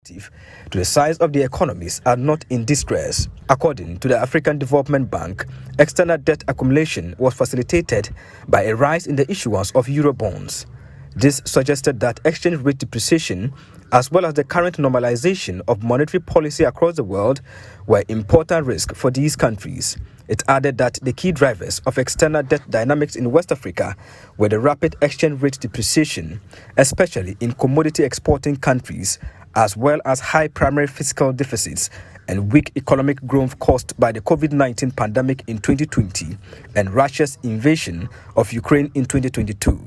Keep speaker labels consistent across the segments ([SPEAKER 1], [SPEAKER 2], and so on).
[SPEAKER 1] relative to the size of the economies are not in distress. According to the African Development Bank, external debt accumulation was facilitated by a rise in the issuance of Eurobonds. This suggested that exchange rate depreciation, as well as the current normalization of monetary policy across the world, were important risks for these countries. It added that the key drivers of external debt dynamics in West Africa were the rapid exchange rate depreciation, especially in commodity exporting countries, as well as high primary fiscal deficits and weak economic growth caused by the COVID-19 pandemic in 2020 and Russia's invasion of Ukraine in 2022.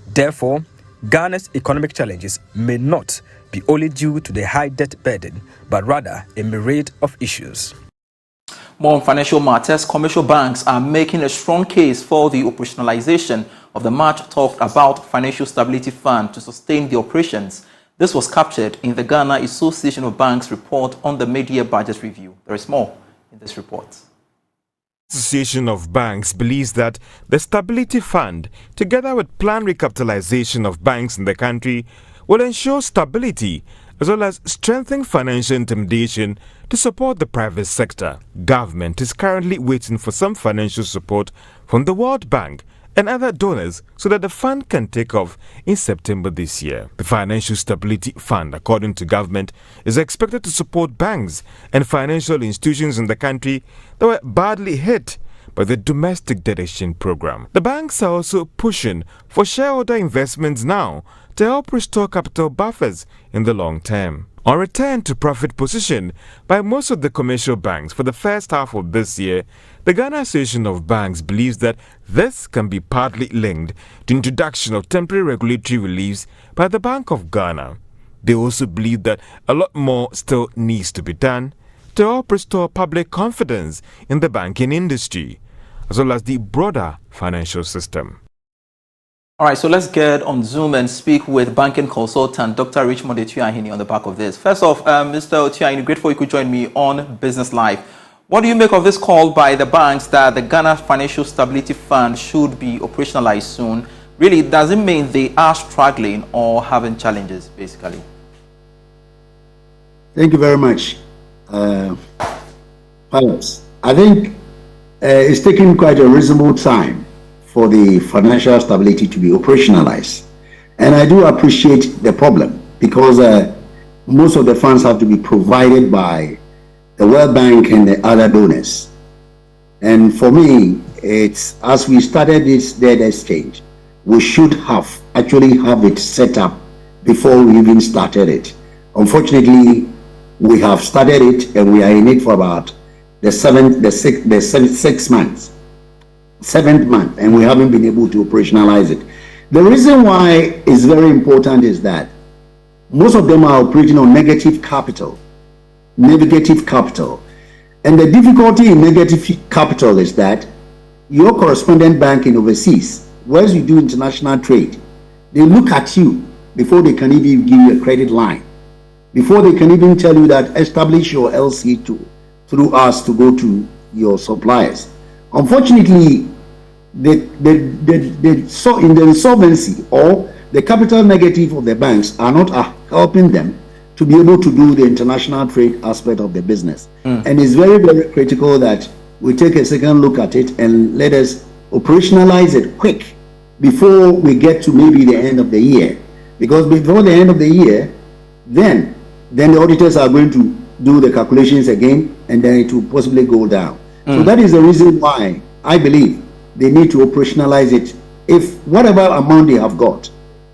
[SPEAKER 1] Therefore, Ghana's economic challenges may not be only due to the high debt burden, but rather a myriad of issues.
[SPEAKER 2] More on financial matters, commercial banks are making a strong case for the operationalization of the much talked about Financial Stability Fund to sustain the operations. This was captured in the Ghana Association of Banks report on the mid-year budget review. There is more in this report.
[SPEAKER 3] The Association of Banks believes that the Stability Fund, together with planned recapitalization of banks in the country, will ensure stability as well as strengthen financial intermediation to support the private sector. Government is currently waiting for some financial support from the World Bank and other donors so that the fund can take off in September this year. The Financial Stability Fund, according to government, is expected to support banks and financial institutions in the country that were badly hit by the domestic debt exchange program. The banks are also pushing for shareholder investments now to help restore capital buffers in the long term. On return to profit position by most of the commercial banks for the first half of this year, the Ghana Association of Banks believes that this can be partly linked to introduction of temporary regulatory reliefs by the Bank of Ghana. They also believe that a lot more still needs to be done to help restore public confidence in the banking industry, as well as the broader financial system.
[SPEAKER 2] All right, so let's get on Zoom and speak with banking consultant Dr. Richmond Etuahini on the back of this. First off, Mr. Etuahini, grateful you could join me on Business Live. What do you make of this call by the banks that the Ghana Financial Stability Fund should be operationalized soon? Really, does it mean they are struggling or having challenges, basically?
[SPEAKER 4] Thank you very much. Pilots, I think it's taking quite a reasonable time for the financial stability to be operationalized. And I do appreciate the problem because most of the funds have to be provided by the World Bank and the other donors. And for me, it's as we started this debt exchange, we should actually have it set up before we even started it. Unfortunately, we have started it and we are in it for about the seventh month, and we haven't been able to operationalize it. The reason why it's very important is that most of them are operating on negative capital. And the difficulty in negative capital is that your correspondent bank in overseas, whereas you do international trade, they look at you before they can even give you a credit line, before they can even tell you that establish your LC through us to go to your suppliers. Unfortunately, in the insolvency or the capital negative of the banks are not helping them to be able to do the international trade aspect of the business. And it's very, very critical that we take a second look at it and let us operationalize it quick before we get to maybe the end of the year. Because before the end of the year, then the auditors are going to do the calculations again, and then it will possibly go down. So that is the reason why I believe they need to operationalize it. If whatever amount they have got,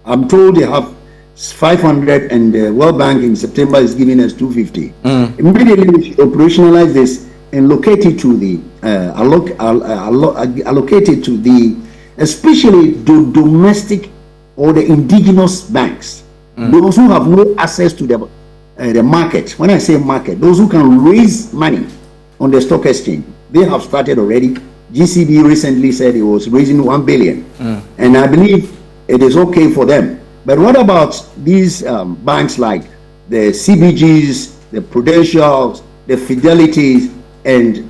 [SPEAKER 4] I'm told they have 500 and the World Bank in September is giving us 250. Immediately we should operationalize this and locate it to the allocate it to the, especially the domestic or the indigenous banks, those who have no access to the market. When I say market, those who can raise money on the stock exchange, they have started already. GCB recently said it was raising 1 billion, and I believe it is okay for them. But what about these banks like the CBGs, the Prudentials, the Fidelities, and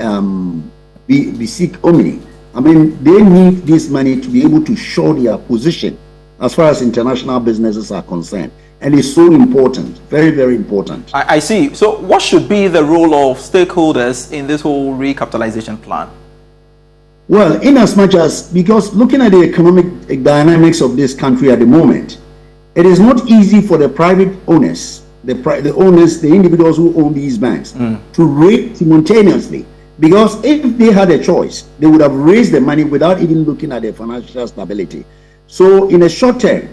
[SPEAKER 4] BSIC Omni? I mean, they need this money to be able to show their position as far as international businesses are concerned. and it's so important, very, very important.
[SPEAKER 2] I see. So what should be the role of stakeholders in this whole recapitalization plan?
[SPEAKER 4] Well, in as much as, because looking at the economic dynamics of this country at the moment, it is not easy for the private owners, the owners, the individuals who own these banks, to raise simultaneously. Because if they had a choice, they would have raised the money without even looking at the financial stability. So in a short term,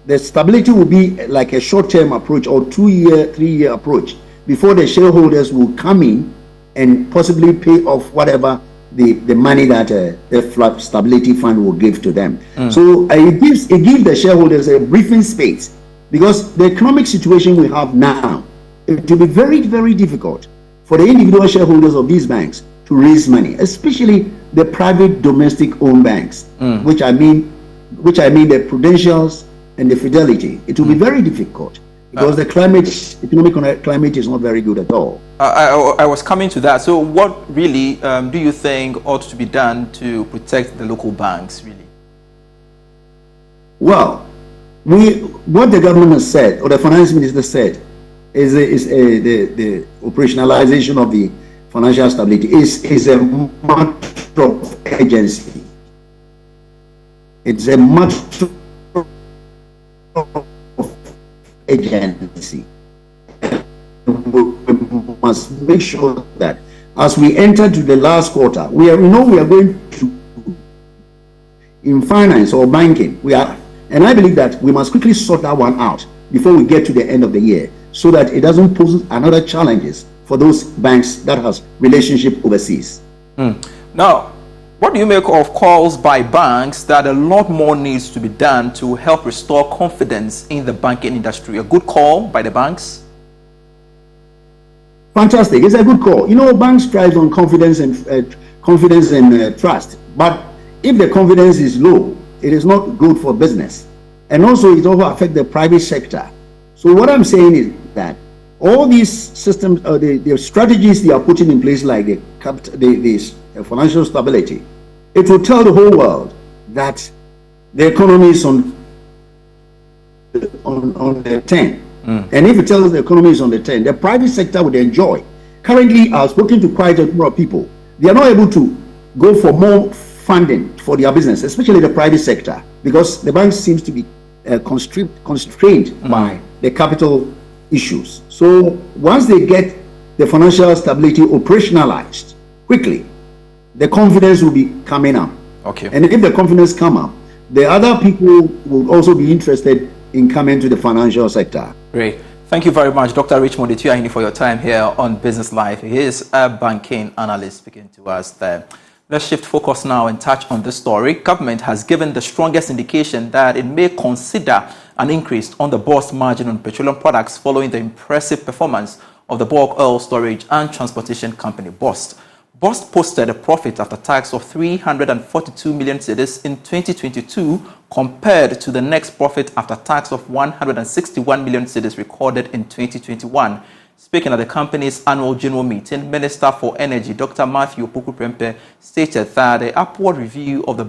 [SPEAKER 4] the stability will be like a short-term approach or 2-year, 3-year approach before the shareholders will come in and possibly pay off whatever the money that the stability fund will give to them. So it gives the shareholders a briefing space, because the economic situation we have now, it will be very, very difficult for the individual shareholders of these banks to raise money, especially the private domestic owned banks, which I mean the Prudentials and the Fidelity. It will be very difficult because the economic climate is not very good at all.
[SPEAKER 2] I was coming to that. So what really do you think ought to be done to protect the local banks, really?
[SPEAKER 4] Well, what the government has said, or the finance minister said, is the operationalization of the financial stability is a matter of urgency. It's a matter of urgency. We must make sure that as we enter to the last quarter, we are going to, in finance or banking, and I believe that we must quickly sort that one out before we get to the end of the year, so that it doesn't pose another challenges for those banks that has relationship overseas.
[SPEAKER 2] Now, what do you make of calls by banks that a lot more needs to be done to help restore confidence in the banking industry? A good call by the banks?
[SPEAKER 4] Fantastic. It's a good call. You know, banks thrive on confidence and trust. But if the confidence is low, it is not good for business. And also, it also affects the private sector. So what I'm saying is that all these systems, the strategies they are putting in place, like the financial stability, it will tell the whole world that the economy is on the 10. And if it tells the economy is on the 10, the private sector would enjoy. Currently, I've spoken to quite a number of people. They are not able to go for more funding for their business, especially the private sector, because the bank seems to be constrained by the capital issues. So once they get the financial stability operationalized quickly, the confidence will be coming up.
[SPEAKER 2] Okay.
[SPEAKER 4] And if the confidence come up, the other people will also be interested in coming to the financial sector.
[SPEAKER 2] Great. Thank you very much, Dr. Richmond Etuahini, for your time here on Business Life. He is a banking analyst speaking to us there. Let's shift focus now and touch on this story. Government has given the strongest indication that it may consider an increase on the BOST margin on petroleum products following the impressive performance of the bulk oil storage and transportation company BOST. BOST posted a profit after tax of 342 million cedis in 2022 compared to the next profit after tax of 161 million cedis recorded in 2021. Speaking at the company's annual general meeting, Minister for Energy, Dr. Matthew Opoku-Prempeh, stated that the upward review of the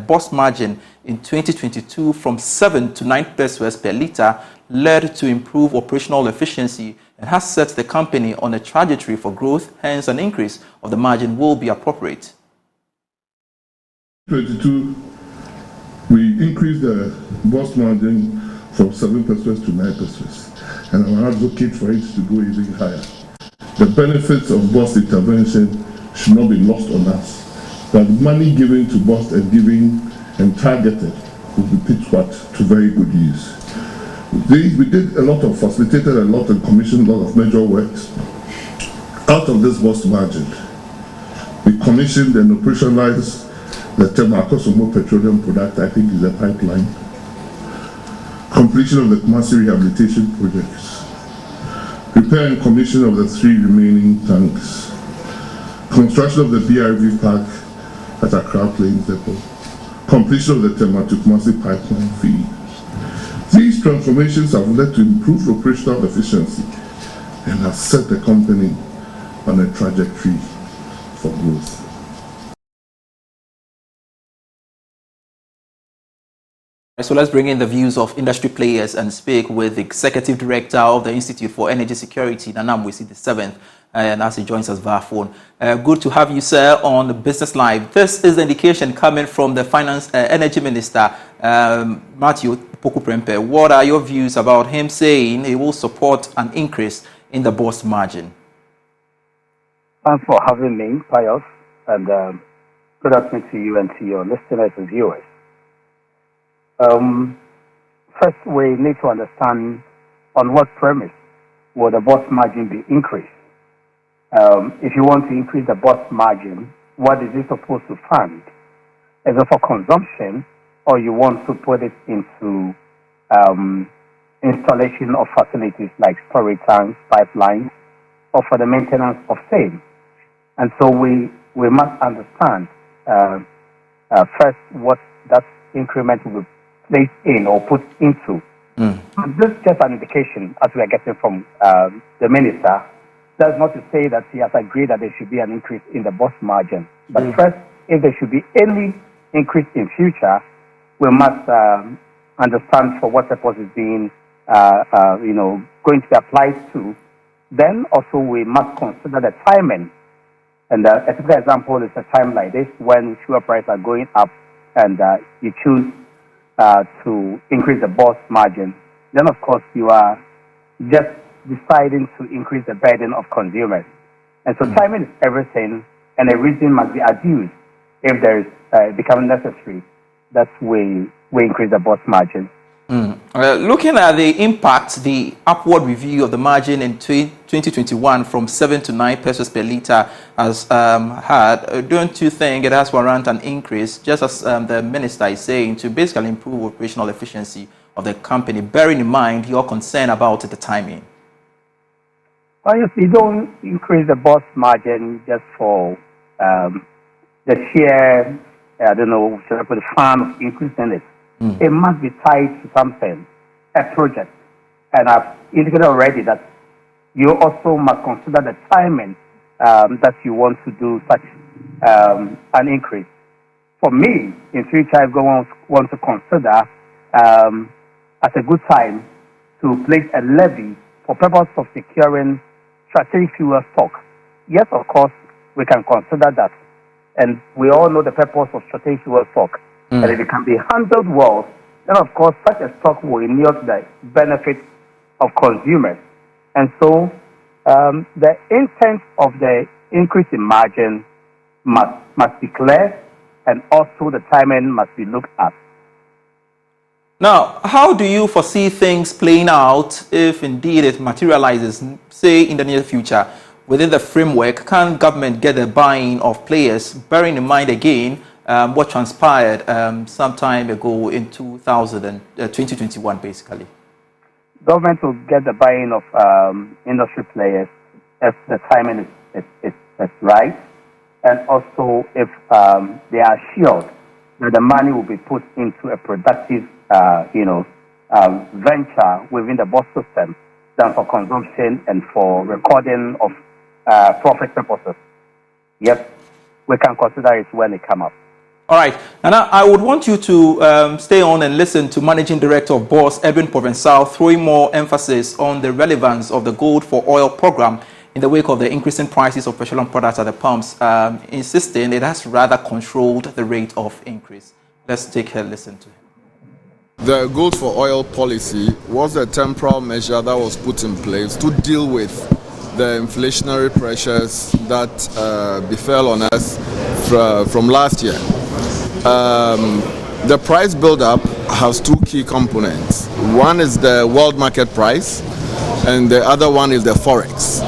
[SPEAKER 2] BOST margin in 2022 from 7 to 9 pesos per litre led to improved operational efficiency and has set the company on a trajectory for growth. Hence, an increase of the margin will be appropriate.
[SPEAKER 5] 2022, we increased the BOST margin from 7 pesos to 9 pesos. And I'm an advocate for it to go even higher. The benefits of BOST intervention should not be lost on us. That money given to BOST and targeted will be put to very good use. We did a lot of, facilitated a lot and commissioned a lot of major works. Out of this BOST margin, we commissioned and operationalized the Temakosomo petroleum product, I think is a pipeline. Completion of the Kumasi rehabilitation projects, repair and commission of the 3 remaining tanks, construction of the BRV park at Accra Plains Depot, completion of the Tema to Kumasi pipeline feed. These transformations have led to improved operational efficiency and have set the company on a trajectory for growth.
[SPEAKER 2] So let's bring in the views of industry players and speak with the Executive Director of the Institute for Energy Security, Nana Mwesi the 7th, and as he joins us via phone. Good to have you, sir, on the Business Live. This is the indication coming from the Energy Minister, Matthew Poku-Prempeh. What are your views about him saying he will support an increase in the BOST margin?
[SPEAKER 6] Thanks for having me, Pius, and good afternoon to you and to your listeners and viewers. First, we need to understand on what premise will the BOST margin be increased. If you want to increase the BOST margin, what is it supposed to fund? Is it for consumption, or you want to put it into installation of facilities like storage tanks, pipelines, or for the maintenance of same? And so we must understand first what that increment will be placed in or put into. This is just an indication, as we are getting from the minister. That's not to say that he has agreed that there should be an increase in the BOST margin. But first, if there should be any increase in future, we must understand for what purpose is being, going to be applied to. Then also we must consider the timing. And a typical example is a time like this when fuel prices are going up and you choose to increase the BOST margin. Then, of course, you are just deciding to increase the burden of consumers. And so timing is everything, and a reason must be adduced if there is becoming necessary that we increase the BOST margin.
[SPEAKER 2] Looking at the impact, the upward review of the margin in 2021 from 7 to 9 pesos per litre has had, don't you think it has warrant an increase, just as the minister is saying, to basically improve operational efficiency of the company, bearing in mind your concern about the timing?
[SPEAKER 6] Well, if you don't increase the BOST margin just for the sheer, should I put a fun of increasing it, it must be tied to something, a project. And I've indicated already that you also must consider the timing that you want to do such an increase. For me, in future, I want to consider at a good time to place a levy for purpose of securing strategic fuel stock. Yes, of course, we can consider that. And we all know the purpose of strategic fuel stock. And if it can be handled well, then of course such a stock will inure the benefit of consumers. And so the intent of the increase in margin must be clear, and also the timing must be looked at.
[SPEAKER 2] Now, how do you foresee things playing out if indeed it materializes, say in the near future, within the framework? Can government get the buy-in of players, bearing in mind again what transpired some time ago in 2021, basically?
[SPEAKER 6] Government will get the buy-in of industry players if the timing is right, and also if they are assured that the money will be put into a productive venture within the BOST system than for consumption and for recording of profit purposes. Yes, we can consider it when it comes up.
[SPEAKER 2] All right. And I would want you to stay on and listen to Managing Director of BOST, Edwin Provençal, throwing more emphasis on the relevance of the Gold for Oil program in the wake of the increasing prices of petroleum products at the pumps, insisting it has rather controlled the rate of increase. Let's take a listen to him.
[SPEAKER 7] The Gold for Oil policy was a temporal measure that was put in place to deal with the inflationary pressures that befell on us from last year. The price build-up has two key components. One is the world market price, and the other one is the forex.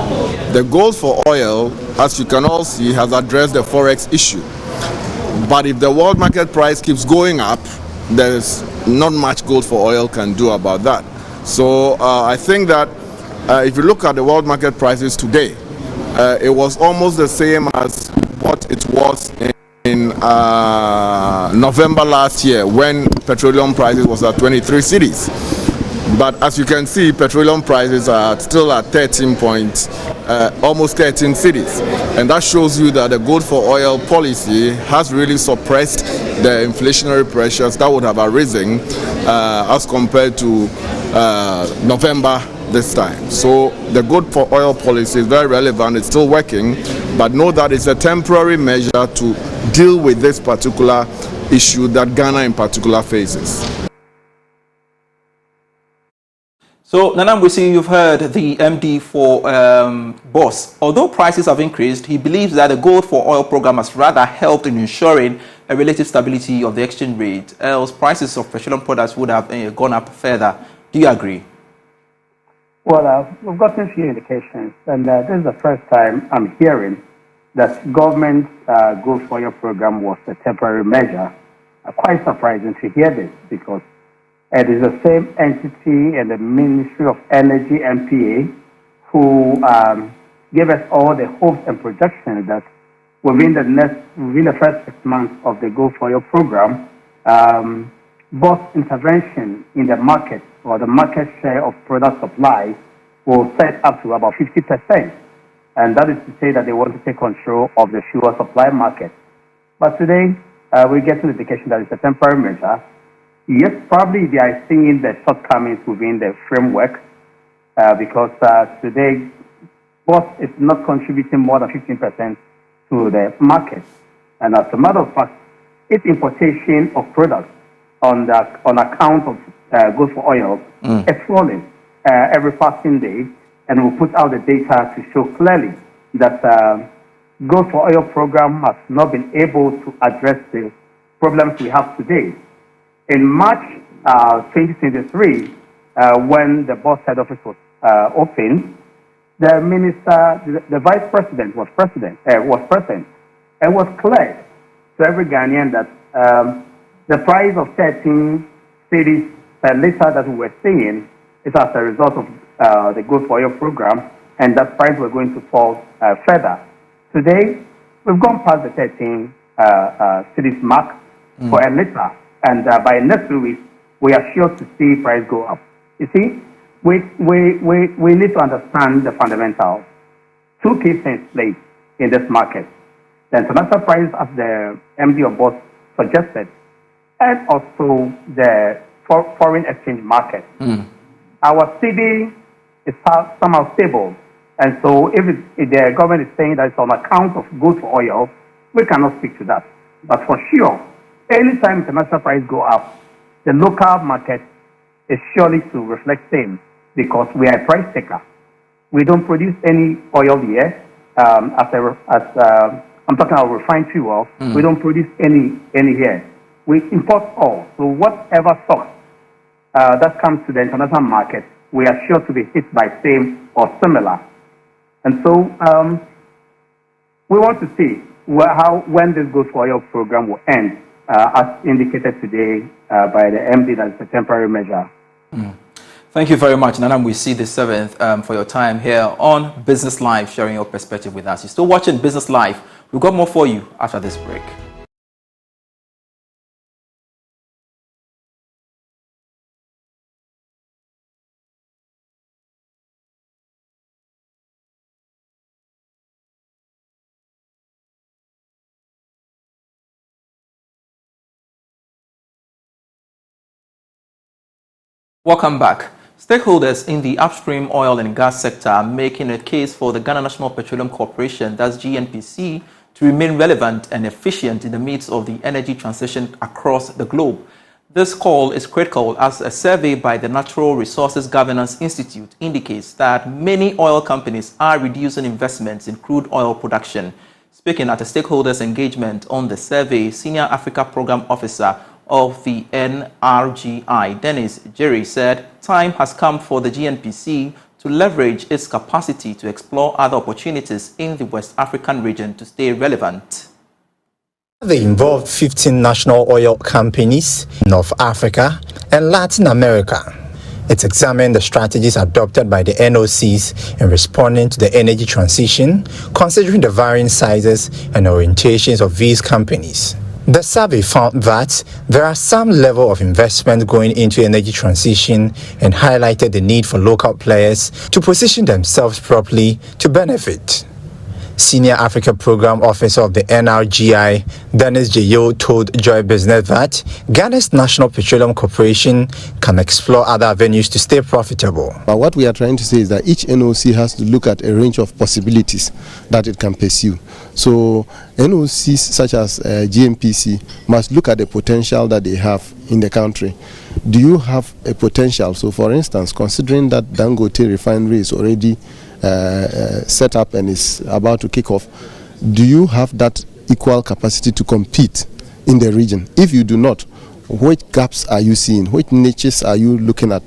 [SPEAKER 7] The Gold for Oil, as you can all see, has addressed the forex issue. But if the world market price keeps going up, there's not much Gold for Oil can do about that. So I think that if you look at the world market prices today, it was almost the same as what it was in November last year when petroleum prices was at 23 cedis. But as you can see, petroleum prices are still at almost 13 cedis. And that shows you that the Gold for Oil policy has really suppressed the inflationary pressures that would have arisen as compared to November this time. So the good for oil policy is very relevant, it's still working, but know that it's a temporary measure to deal with this particular issue that Ghana in particular faces.
[SPEAKER 2] So, Nana Mwisi, you've heard the MD for BOST. Although prices have increased, he believes that the gold for oil program has rather helped in ensuring a relative stability of the exchange rate, else prices of petroleum products would have gone up further. Do you agree?
[SPEAKER 6] Well, we've gotten a few indications, and this is the first time I'm hearing that government gold for oil program was a temporary measure. Quite surprising to hear this, because it is the same entity and the Ministry of Energy, MPA, who gave us all the hopes and projections that within the first 6 months of the gold for oil program, both intervention in the market or the market share of product supply will set up to about 50%. And that is to say that they want to take control of the fuel supply market. But today, we get an indication that it's a temporary measure. Yes, probably they are seeing the shortcomings within the framework because today, BOST is not contributing more than 15% to the market. And as a matter of fact, its importation of products on account of gold for oil is falling every passing day, and we'll put out the data to show clearly that gold for oil program has not been able to address the problems we have today. In March 2023, when the BOST head office was opened, the minister, the vice president was present, and was clear to every Ghanaian that the price of 13 cedis per liter that we were seeing is as a result of the gold for oil program, and that price was going to fall further. Today, we've gone past the 13 cedis mark for a liter. And by next week, we are sure to see price go up. You see, we need to understand the fundamentals. Two key things play in this market. The international price, as the MD of BOST suggested, and also the foreign exchange market. Our CD is somehow stable. And so if the government is saying that it's on account of gold for oil, we cannot speak to that. But for sure, anytime international price go up, the local market is surely to reflect same, because we are a price taker. We don't produce any oil here. I'm talking about refined fuel. We don't produce any here. We import all. So whatever stock that comes to the international market, we are sure to be hit by same or similar. And so we want to see when this gold for oil program will end. As indicated today by the MD, that it's a temporary measure.
[SPEAKER 2] Thank you very much, Nana Mwisi the 7th, for your time here on Business Live, sharing your perspective with us. You're still watching Business Live. We've got more for you after this break. Welcome back. Stakeholders in the upstream oil and gas sector are making a case for the Ghana National Petroleum Corporation, that's GNPC, to remain relevant and efficient in the midst of the energy transition across the globe. This call is critical as a survey by the Natural Resources Governance Institute indicates that many oil companies are reducing investments in crude oil production. Speaking at a stakeholders engagement on the survey, Senior Africa Program Officer of the NRGI, Dennis Jerry, said time has come for the GNPC to leverage its capacity to explore other opportunities in the West African region to stay relevant.
[SPEAKER 8] They involved 15 national oil companies in North Africa and Latin America. It examined the strategies adopted by the NOCs in responding to the energy transition, considering the varying sizes and orientations of these companies. The survey found that there are some level of investment going into energy transition and highlighted the need for local players to position themselves properly to benefit. Senior Africa Program Officer of the NRGI, Dennis Jeyo, told Joy Business that Ghana's National Petroleum Corporation can explore other avenues to stay profitable.
[SPEAKER 9] But what we are trying to say is that each NOC has to look at a range of possibilities that it can pursue. So NOCs such as GMPC must look at the potential that they have in the country. Do you have a potential? So for instance, considering that Dangote refinery is already set up and is about to kick off, do you have that equal capacity to compete in the region? If you do not, which gaps are you seeing? Which niches are you looking at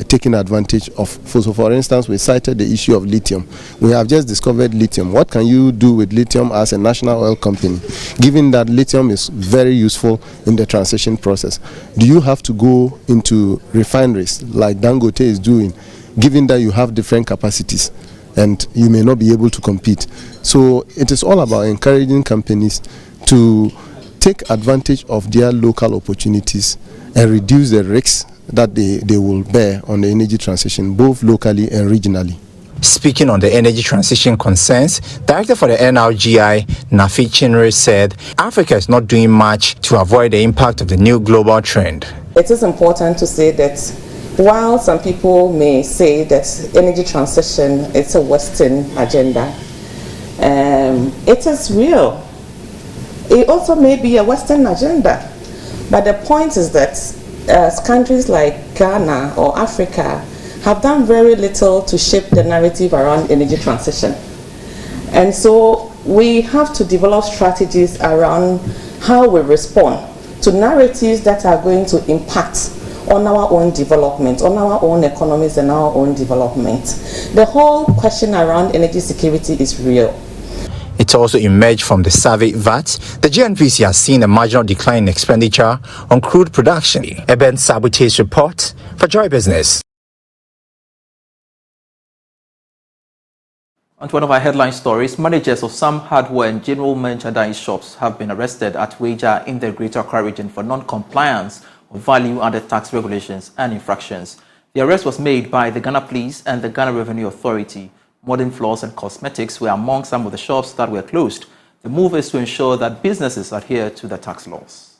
[SPEAKER 9] taking advantage of? So for instance, we cited the issue of lithium. We have just discovered lithium. What can you do with lithium as a national oil company, given that lithium is very useful in the transition process? Do you have to go into refineries like Dangote is doing, given that you have different capacities and you may not be able to compete? So it is all about encouraging companies to take advantage of their local opportunities and reduce the risks that they will bear on the energy transition, both locally and regionally.
[SPEAKER 8] Speaking on the energy transition concerns, Director for the NRGI, Nafi Chinre, said Africa is not doing much to avoid the impact of the new global trend.
[SPEAKER 10] It is important to say that while some people may say that energy transition is a Western agenda, it is real. It also may be a Western agenda, but the point is that countries like Ghana or Africa have done very little to shape the narrative around energy transition. And so we have to develop strategies around how we respond to narratives that are going to impact on our own development, on our own economies and our own development. The whole question around energy security is real.
[SPEAKER 8] It also emerged from the survey that the GNPC has seen a marginal decline in expenditure on crude production. Eben Sabute's report for Joy Business.
[SPEAKER 2] On to one of our headline stories, managers of some hardware and general merchandise shops have been arrested at Weija in the Greater Accra region for non-compliance of value-added tax regulations and infractions. The arrest was made by the Ghana Police and the Ghana Revenue Authority. Modern floors and cosmetics were among some of the shops that were closed. The move is to ensure that businesses adhere to the tax laws.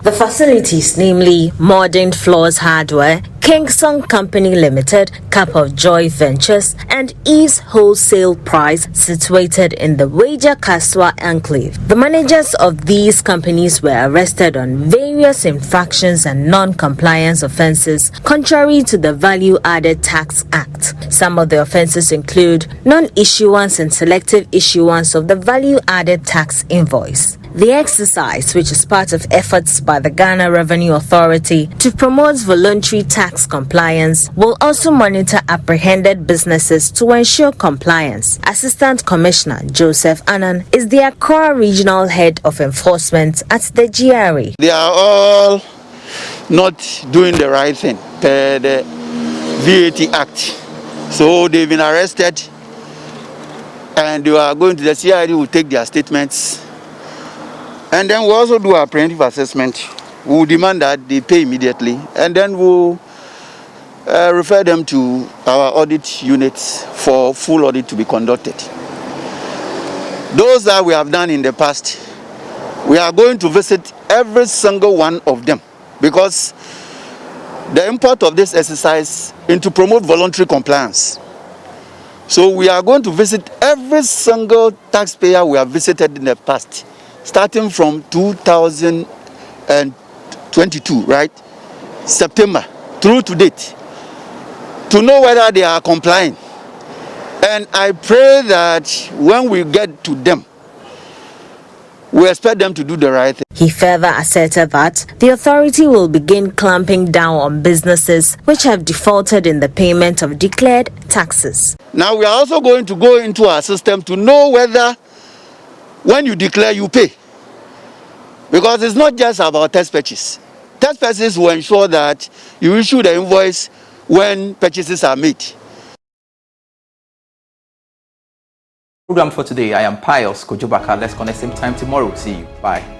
[SPEAKER 11] The facilities, namely Modern Floors Hardware, Kingston Company Limited, Cup of Joy Ventures, and Eve's Wholesale Price, situated in the Weija Kaswa Enclave. The managers of these companies were arrested on various infractions and non-compliance offences contrary to the Value Added Tax Act. Some of the offences include non-issuance and selective issuance of the Value Added Tax Invoice. The exercise, which is part of efforts by the Ghana Revenue Authority to promote voluntary tax compliance, will also monitor apprehended businesses to ensure compliance. Assistant Commissioner Joseph Annan is the Accra Regional Head of Enforcement at the GRA.
[SPEAKER 12] They are all not doing the right thing per the VAT Act. So they've been arrested and they are going to the CID will take their statements. And then we also do a preemptive assessment. We will demand that they pay immediately, and then we'll refer them to our audit units for full audit to be conducted. Those that we have done in the past, we are going to visit every single one of them, because the import of this exercise is to promote voluntary compliance. So we are going to visit every single taxpayer we have visited in the past, starting from 2022, right? September through to date, to know whether they are complying. And I pray that when we get to them, we expect them to do the right thing.
[SPEAKER 11] He further asserted that the authority will begin clamping down on businesses which have defaulted in the payment of declared taxes.
[SPEAKER 12] Now we are also going to go into our system to know whether when you declare, you pay. Because it's not just about test purchase. Test purchases will ensure that you issue the invoice when purchases are made.
[SPEAKER 2] Program for today, I am Pius Kojobaka. Let's connect same time tomorrow. See you. Bye.